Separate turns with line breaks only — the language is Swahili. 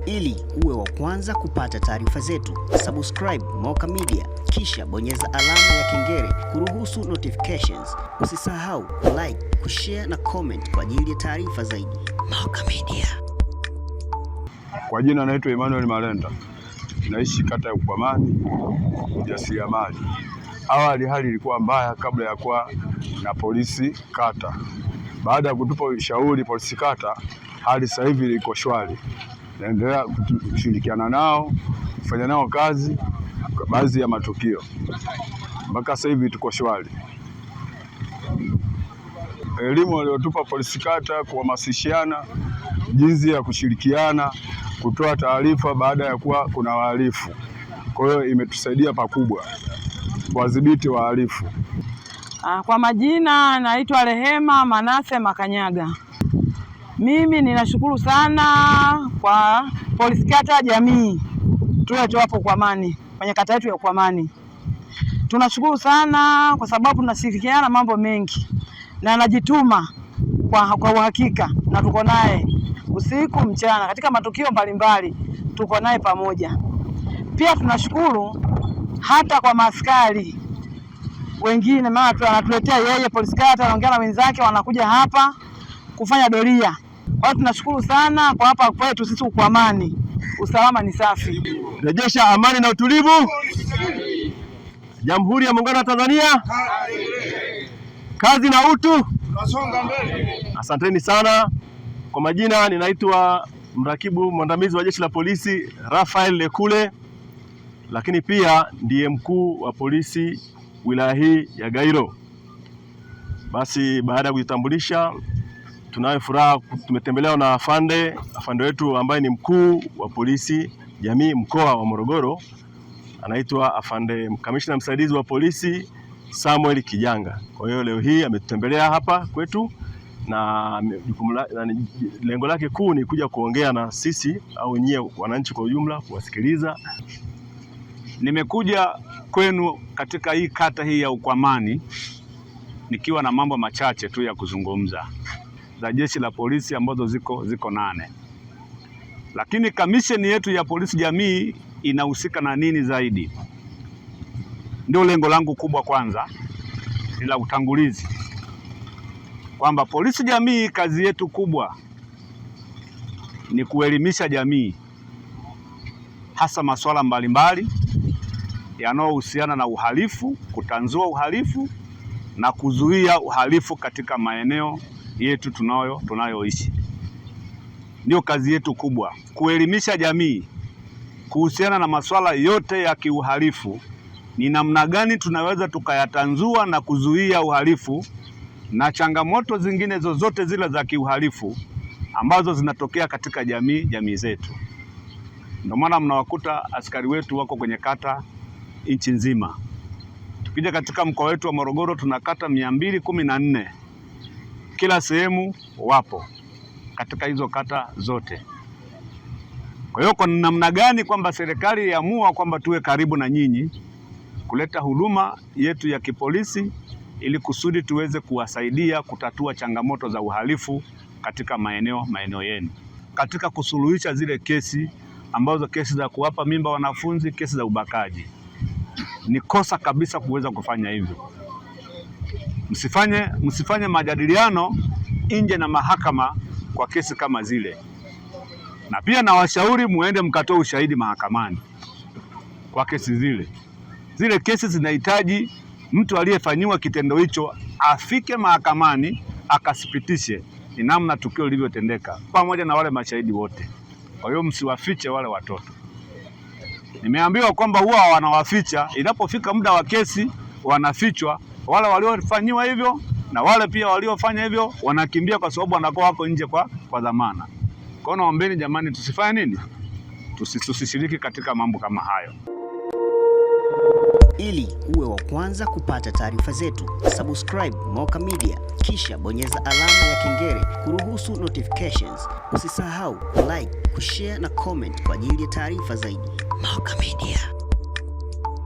Ili uwe wa kwanza kupata taarifa zetu, subscribe Moka Media kisha bonyeza alama ya kengele kuruhusu notifications. Usisahau like, kushare na comment kwa ajili ya taarifa zaidi. Moka Media.
Kwa jina naitwa Emmanuel Malenda. Naishi kata ya Ukwamani, Jasiriamali. Awali hali ilikuwa mbaya kabla ya kuwa na polisi kata. Baada ya kutupa ushauri polisi kata, hali sasa hivi iko shwari. Naendelea kushirikiana nao, kufanya nao kazi kwa baadhi ya matukio. Mpaka sasa hivi tuko shwari. Elimu waliotupa polisi kata, kuhamasishana jinsi ya kushirikiana, kutoa taarifa baada ya kuwa kuna wahalifu. Kwa hiyo imetusaidia pakubwa kuwadhibiti wahalifu.
Kwa majina naitwa Rehema Manase Makanyaga. Mimi ninashukuru sana kwa polisi kata jamii tuletu hapo Ukwamani, kwenye kata yetu ya Ukwamani. Tunashukuru sana kwa sababu tunashirikiana mambo mengi na anajituma kwa uhakika, na tuko naye usiku mchana katika matukio mbalimbali, tuko naye pamoja. Pia tunashukuru hata kwa maaskari wengine, maana anatuletea yeye polisi kata, anaongea na wenzake, wanakuja hapa kufanya doria. Kwa hiyo tunashukuru sana kwa hapa kwetu sisi Ukwamani, usalama ni safi.
Rejesha amani na utulivu. Jamhuri ya Muungano wa Tanzania. Kazi na utu.
Tunasonga mbele.
Asanteni sana. Kwa majina ninaitwa mrakibu mwandamizi wa Jeshi la Polisi Rafael Lekule, lakini pia ndiye mkuu wa polisi wilaya hii ya Gairo. Basi baada ya kujitambulisha, tunayo furaha tumetembelewa na afande wetu ambaye ni mkuu wa polisi jamii mkoa wa Morogoro, anaitwa afande kamishna msaidizi wa polisi Samuel Kijanga. Kwa hiyo leo hii ametutembelea hapa kwetu na lengo lake kuu ni kuja kuongea na sisi au nyie wananchi kwa ujumla, kuwasikiliza.
Nimekuja kwenu katika hii kata hii ya Ukwamani nikiwa na mambo machache tu ya kuzungumza za jeshi la polisi ambazo ziko 8. Lakini kamisheni yetu ya polisi jamii inahusika na nini zaidi? Ndio lengo langu kubwa kwanza ila utangulizi, kwamba polisi jamii kazi yetu kubwa ni kuelimisha jamii, hasa masuala mbalimbali yanayohusiana na uhalifu, kutanzua uhalifu na kuzuia uhalifu katika maeneo yetu tunayoishi. Ndio kazi yetu kubwa, kuelimisha jamii kuhusiana na masuala yote ya kiuhalifu, ni namna gani tunaweza tukayatanzua na kuzuia uhalifu na changamoto zingine zozote zile za kiuhalifu ambazo zinatokea katika jamii zetu. Ndio maana mnawakuta askari wetu wako kwenye kata nchi nzima. Tukija katika mkoa wetu wa Morogoro tuna kata 214. Kila sehemu wapo katika hizo kata zote. Kwa hiyo kwa namna gani kwamba serikali iamua kwamba tuwe karibu na nyinyi, kuleta huduma yetu ya kipolisi ili kusudi tuweze kuwasaidia kutatua changamoto za uhalifu katika maeneo yenu, katika kusuluhisha zile kesi ambazo kesi za kuwapa mimba wanafunzi, kesi za ubakaji. Ni kosa kabisa kuweza kufanya hivyo. Msifanye majadiliano nje na mahakama kwa kesi kama zile. Na pia nawashauri muende mkatoe ushahidi mahakamani kwa kesi zile. Zile kesi zinahitaji mtu aliyefanyiwa kitendo hicho afike mahakamani akasipitishe ni namna tukio lilivyotendeka pamoja na wale mashahidi wote. Kwa hiyo msiwafiche wale watoto. Nimeambiwa kwamba huwa wanawaficha, inapofika muda wa kesi wanafichwa. Wale waliofanyiwa hivyo na wale pia waliofanya hivyo wanakimbia kwa sababu wanakuwa wako nje kwa dhamana. Kwa hiyo naombeni jamani, tusifanye nini? Tusishiriki katika mambo kama hayo.
Ili uwe wa kwanza kupata taarifa zetu, subscribe Moka Media kisha bonyeza alama ya kengele kuruhusu notifications. Usisahau like, kushare na comment kwa ajili ya taarifa zaidi. Moka Media.